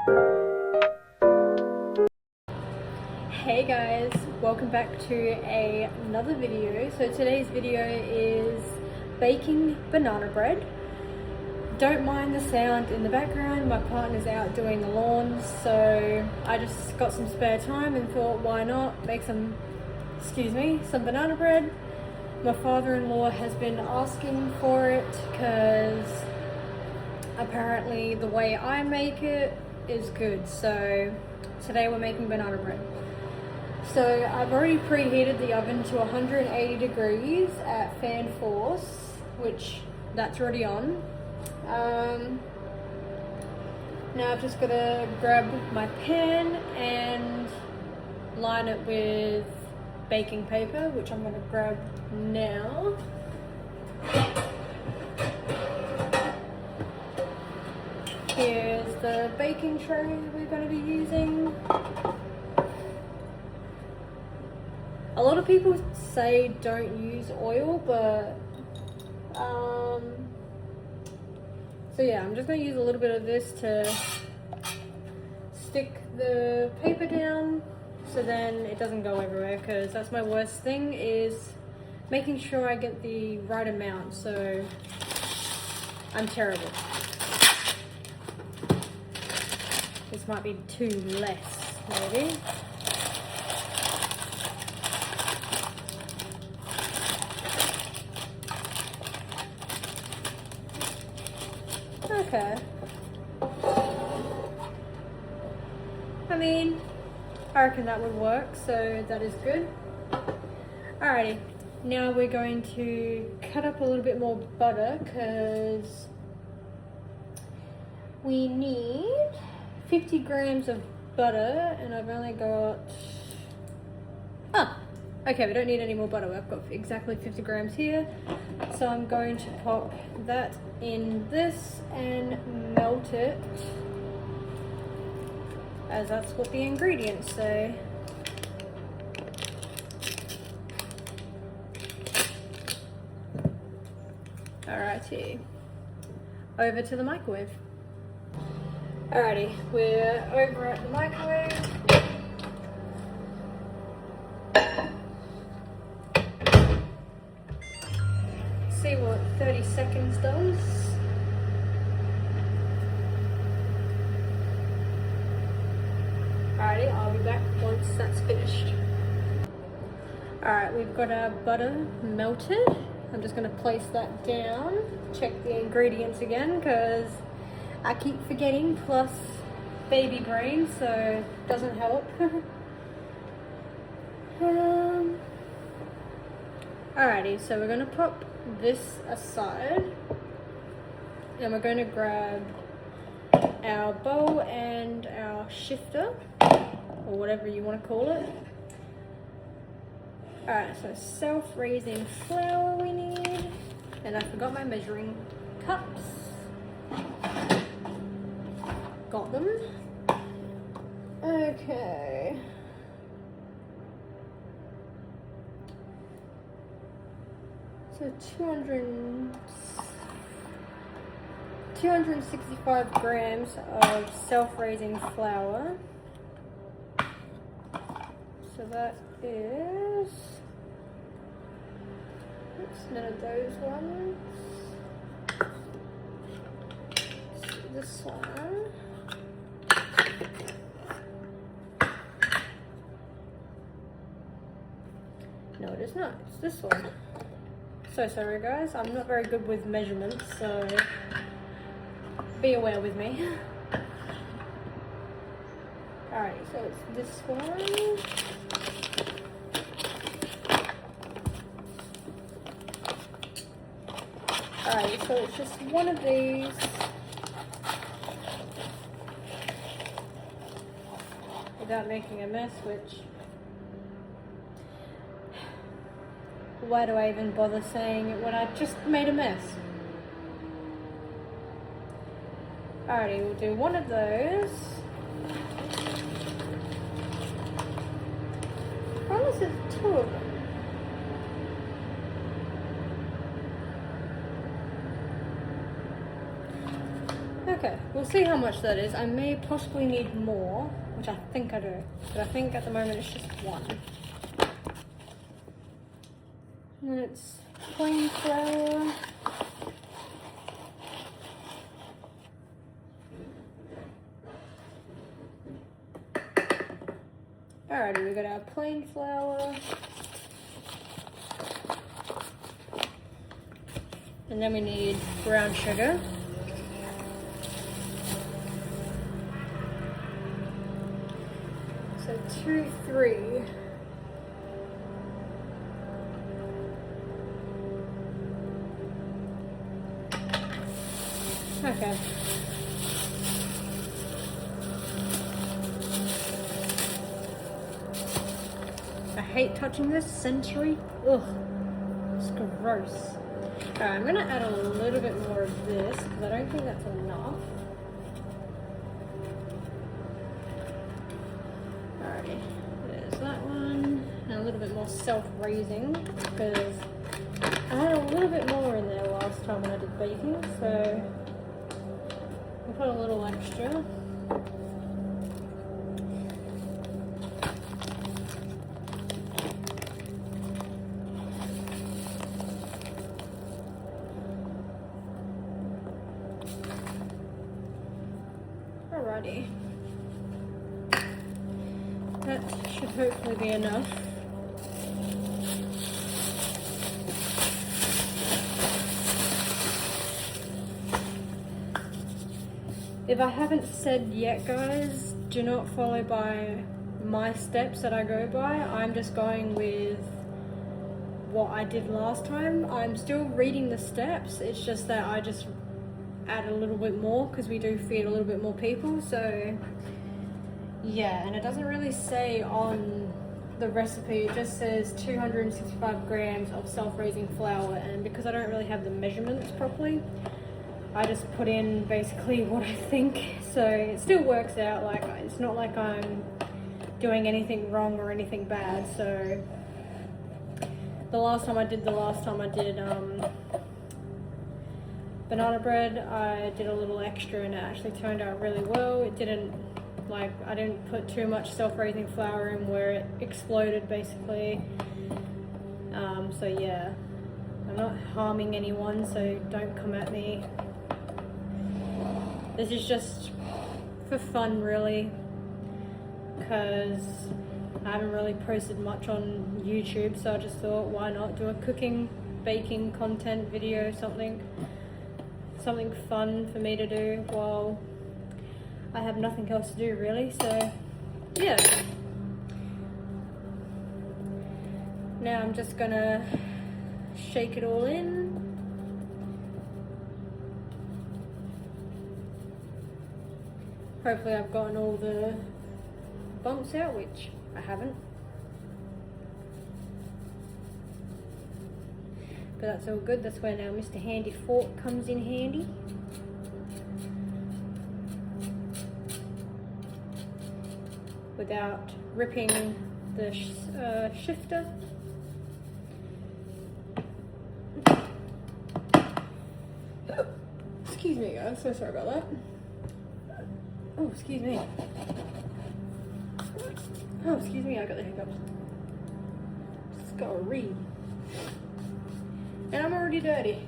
Hey guys, welcome back to another video. So today's video is baking banana bread. Don't mind the sound in the background, my partner's out doing the lawns, so I just got some spare time and thought why not make some banana bread. My father-in-law has been asking for it because apparently the way I make it is good, so today we're making banana bread. So I've already preheated the oven to 180 degrees at fan force, which that's already on. Now I've just got to grab my pan and line it with baking paper, which I'm going to grab now. Here's the baking tray we're going to be using. A lot of people say don't use oil, but so yeah, I'm just going to use a little bit of this to stick the paper down so then it doesn't go everywhere, because that's my worst thing, is making sure I get the right amount, so I'm terrible. This might be too less, maybe. Okay. I mean, I reckon that would work, so that is good. Alrighty, now we're going to cut up a little bit more butter because we need 50 grams of butter, and I've only got... okay, we don't need any more butter. I've got exactly 50 grams here. So I'm going to pop that in this and melt it, as that's what the ingredients say. Alrighty, over to the microwave. Alrighty, we're over at the microwave. See what 30 seconds does. Alrighty, I'll be back once that's finished. Alright, we've got our butter melted. I'm just going to place that down. Check the ingredients again because I keep forgetting, plus baby brain, so it doesn't help. Alrighty, so we're going to pop this aside and we're going to grab our bowl and our shifter, or whatever you want to call it. Alright, so self-raising flour we need, and I forgot my measuring cups. Got them. Okay. So 265 grams of self-raising flour. So that is, oops, none of those ones. This one. No, it is not. It's this one. So sorry guys, I'm not very good with measurements, so be aware with me. Alright, so it's this one. Alright, so it's just one of these. Without making a mess, which... why do I even bother saying it when I just made a mess? Alrighty, we'll do one of those. I promise it's two of them. Okay, we'll see how much that is. I may possibly need more, which I think I do, but I think at the moment it's just one. And then it's plain flour. Alrighty, we got our plain flour. And then we need brown sugar. So 2, 3. Okay. I hate touching this sensory. Ugh, it's gross. Alright, I'm gonna add a little bit more of this because I don't think that's enough. Alrighty, there's that one. And a little bit more self-raising because I had a little bit more in there last time when I did baking, so I'll put a little extra. Alrighty. That should hopefully be enough. If I haven't said yet, guys, do not follow by my steps that I go by. I'm just going with what I did last time. I'm still reading the steps. It's just that I just add a little bit more because we do feed a little bit more people. So yeah, and it doesn't really say on the recipe, it just says 265 grams of self-raising flour, and because I don't really have the measurements properly, I just put in basically what I think. So it still works out. Like, it's not like I'm doing anything wrong or anything bad. So the last time I did banana bread, I did a little extra and it actually turned out really well. It didn't, like, I didn't put too much self-raising flour in where it exploded basically. So yeah, I'm not harming anyone, so don't come at me. This is just for fun really, because I haven't really posted much on YouTube, so I just thought, why not do a cooking, baking content video, something fun for me to do while I have nothing else to do really. So yeah, now I'm just gonna shake it all in. Hopefully I've gotten all the bumps out, which I haven't. But that's all good. That's where now Mr. Handy Fork comes in handy. Without ripping the shifter. Excuse me guys, so sorry about that. Oh, excuse me. Oh, excuse me, I got the hiccups. Just gotta read. And I'm already dirty.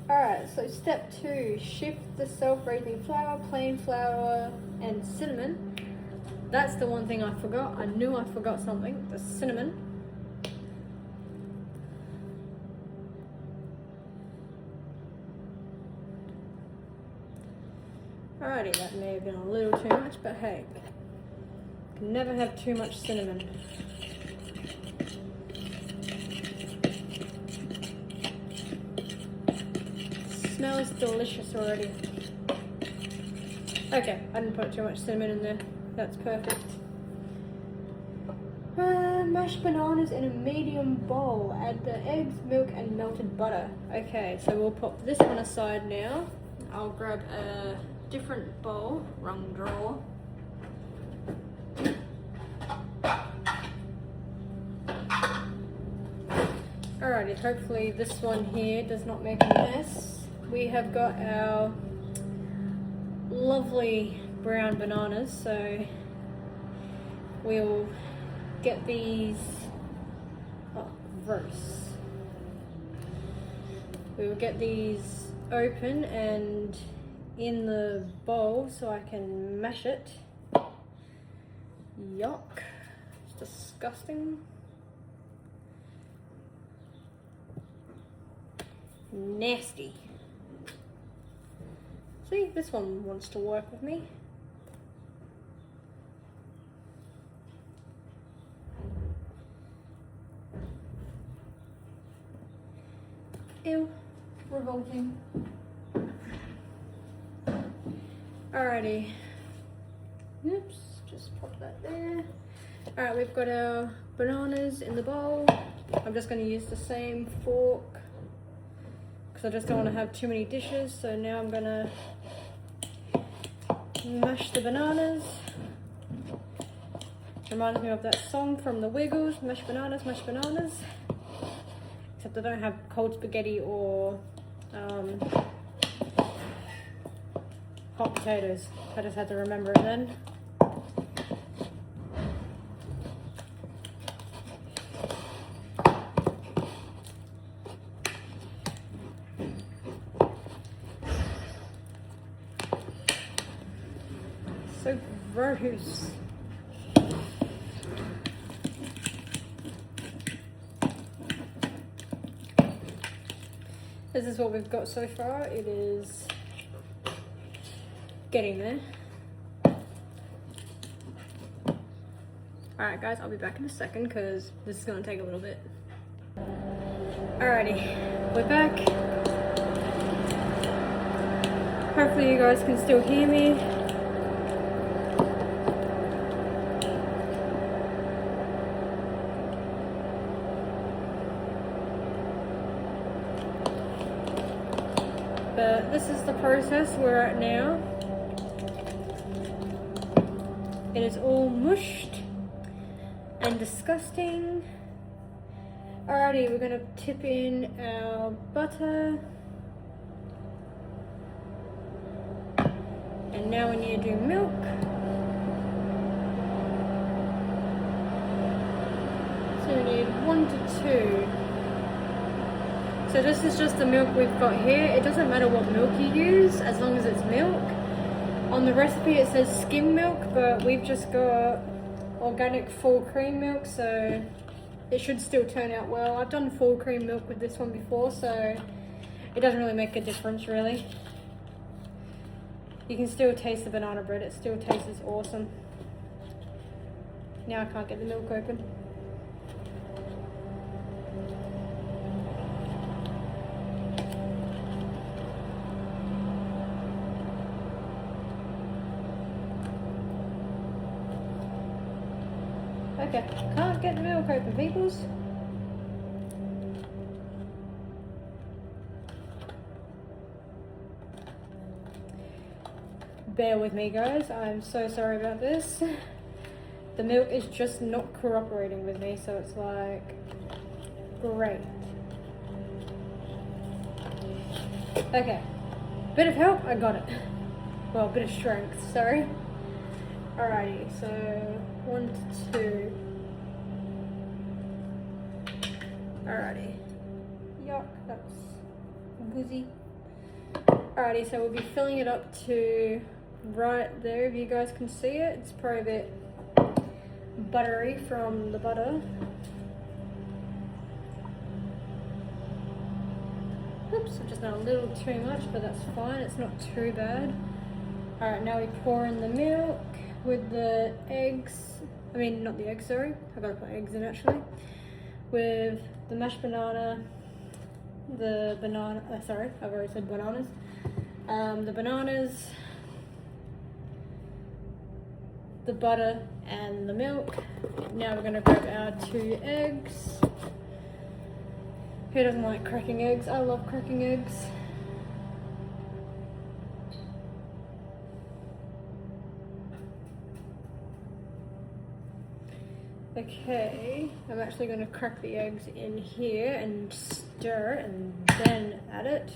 Alright, so step 2, shift the self-raising flour, plain flour, and cinnamon. That's the one thing I forgot. I knew I forgot something, the cinnamon. Alrighty, that may have been a little too much, but hey, can never have too much cinnamon. Smells delicious already. Okay, I didn't put too much cinnamon in there. That's perfect. Mashed bananas in a medium bowl. Add the eggs, milk, and melted butter. Okay, so we'll pop this one aside now. I'll grab a different bowl, wrong drawer. Alrighty Alrighty, hopefully this one here does not make a mess. We have got our lovely brown bananas, so we'll get these, reverse. We will get these open and in the bowl so I can mash it. Yuck, it's disgusting. Nasty. See, this one wants to work with me. Ew, revolting. Alrighty. Oops, just pop that there. Alright, we've got our bananas in the bowl. I'm just going to use the same fork because I just don't want to have too many dishes. So now I'm going to mash the bananas. Reminds me of that song from the Wiggles, mash bananas, mash bananas. Except I don't have cold spaghetti or hot potatoes. I just had to remember it then. So gross. This is what we've got so far. It is getting there. Alright guys, I'll be back in a second because this is going to take a little bit. Alrighty, we're back. Hopefully you guys can still hear me. But this is the process we're at now. It is all mushed and disgusting. Alrighty, we're gonna tip in our butter. And now we need to do milk. So we need 1 to 2. So this is just the milk we've got here. It doesn't matter what milk you use as long as it's milk. On the recipe it says skim milk, but we've just got organic full cream milk, so it should still turn out well. I've done full cream milk with this one before, so it doesn't really make a difference really. You can still taste the banana bread, it still tastes awesome. Now I can't get the milk open. Okay, can't get the milk open, peoples. Bear with me guys, I'm so sorry about this. The milk is just not cooperating with me, so it's like, great. Okay, bit of help, I got it. Well, a bit of strength, sorry. Alrighty, so 1 to 2. Alrighty. Yuck, that's woozy. Alrighty, so we'll be filling it up to right there, if you guys can see it. It's probably a bit buttery from the butter. Oops, I've just done a little too much, but that's fine, it's not too bad. Alright, now we pour in the milk with the eggs, I mean not the eggs, sorry, I gotta put eggs in actually, with the mashed banana, the banana, sorry, I've already said bananas, the bananas, the butter and the milk. Now we're gonna grab our 2 eggs. Who doesn't like cracking eggs? I love cracking eggs. Okay, I'm actually going to crack the eggs in here and stir and then add it.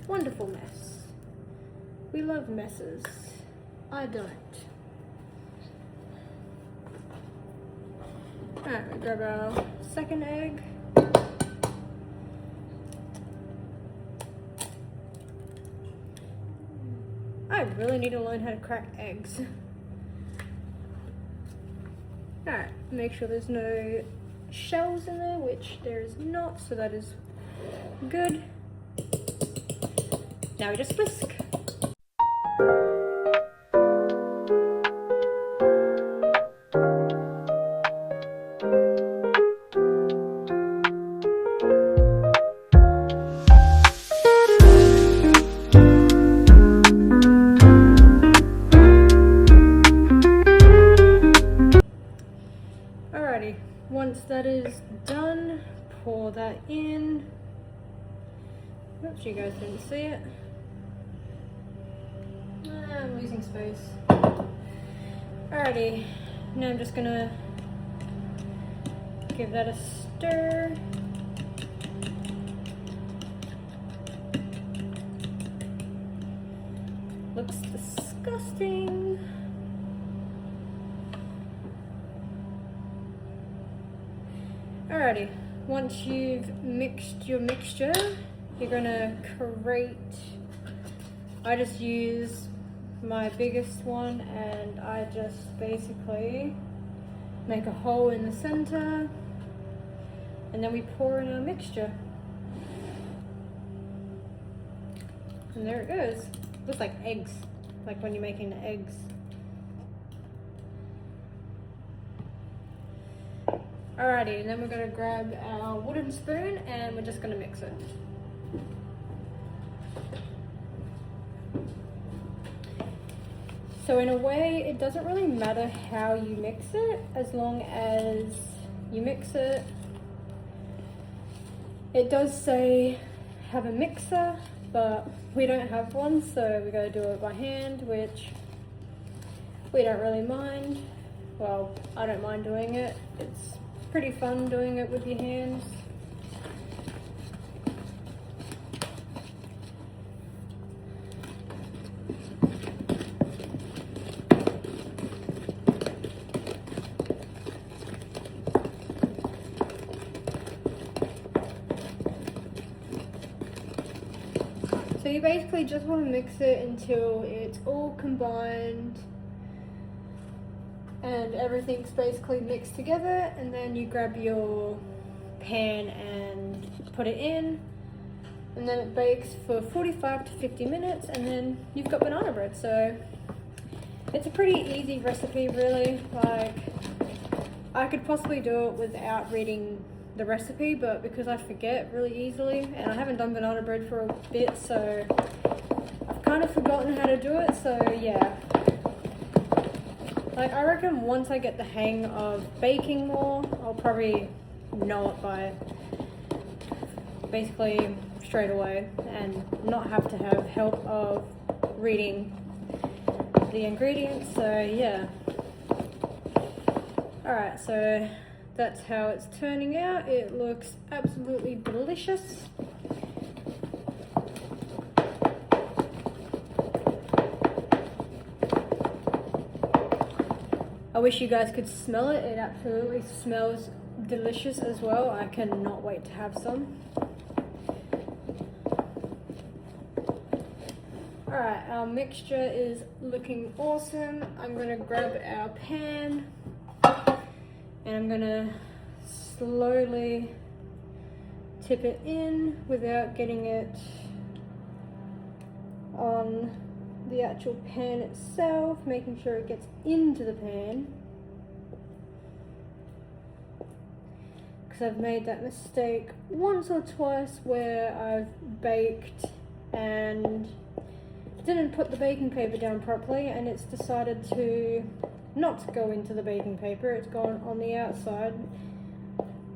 Wonderful mess. We love messes. I don't. Alright, we grab our second egg. I really need to learn how to crack eggs. Alright, make sure there's no shells in there, which there is not, so that is good. Now we just whisk. Alrighty, once that is done, pour that in. Oops, you guys didn't see it. I'm losing space. Alrighty, now I'm just gonna give that a stir. Looks disgusting. Alrighty, once you've mixed your mixture, you're gonna create, I just use my biggest one and I just basically make a hole in the center and then we pour in our mixture. And there it goes. Looks like eggs, like when you're making the eggs. Alrighty, and then we're gonna grab our wooden spoon and we're just gonna mix it. So in a way, it doesn't really matter how you mix it, as long as you mix it. It does say have a mixer, but we don't have one, so we gotta do it by hand, which we don't really mind. Well, I don't mind doing it. It's pretty fun doing it with your hands. So you basically just want to mix it until it's all combined and everything's basically mixed together, and then you grab your pan and put it in, and then it bakes for 45 to 50 minutes, and then you've got banana bread. So it's a pretty easy recipe, really. Like, I could possibly do it without reading the recipe, but because I forget really easily and I haven't done banana bread for a bit, so I've kind of forgotten how to do it. So yeah, like, I reckon once I get the hang of baking more, I'll probably know it by basically straight away and not have to have help of reading the ingredients. So yeah. Alright, so that's how it's turning out. It looks absolutely delicious. I wish you guys could smell it. It absolutely smells delicious as well. I cannot wait to have some. Alright, our mixture is looking awesome. I'm going to grab our pan and I'm going to slowly tip it in without getting it on the actual pan itself, making sure it gets into the pan, because I've made that mistake once or twice where I've baked and didn't put the baking paper down properly and it's decided to not go into the baking paper. It's gone on the outside,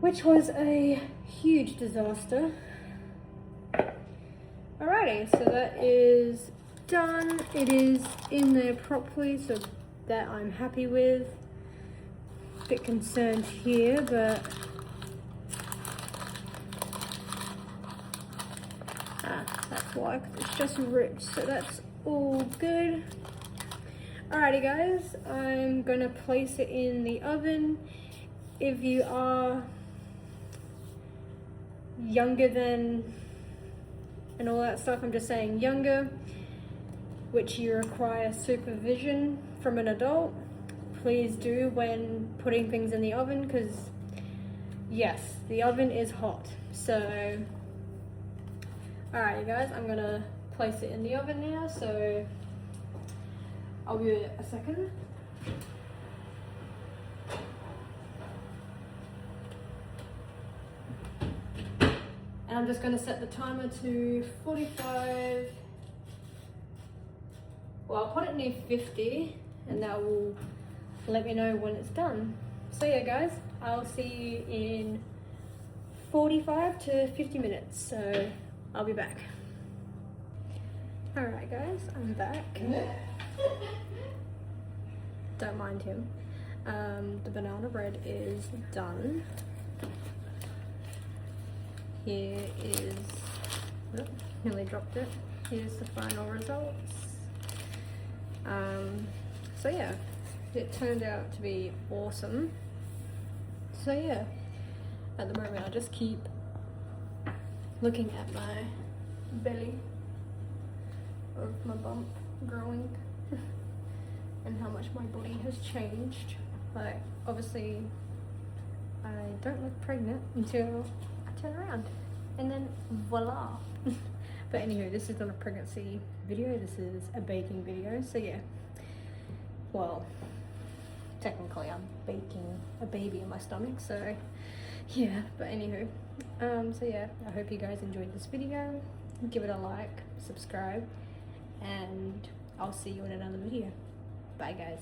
which was a huge disaster. Alrighty, so that is done. It is in there properly, so that I'm happy with. A bit concerned here, but that's why, 'cause it's just ripped, so that's all good. Alrighty guys, I'm gonna place it in the oven. If you are younger than and all that stuff, I'm just saying younger, which you require supervision from an adult, please do when putting things in the oven, because yes, the oven is hot. So alright guys, I'm gonna place it in the oven now, so I'll give it a second. And I'm just going to set the timer to 45. Well, I'll put it near 50 and that will let me know when it's done. So yeah guys, I'll see you in 45 to 50 minutes. So I'll be back. Alright guys, I'm back. Don't mind him. The banana bread is done. Here is, oh, nearly dropped it. Here's the final results. So yeah, it turned out to be awesome. So yeah, at the moment I just keep looking at my belly of my bump growing and how much my body has changed. Like, obviously I don't look pregnant until turn around and then voila. But anywho, this is not a pregnancy video, this is a baking video. So yeah, well, technically I'm baking a baby in my stomach, so yeah. But anywho, so yeah, I hope you guys enjoyed this video. Give it a like, subscribe, and I'll see you in another video. Bye guys.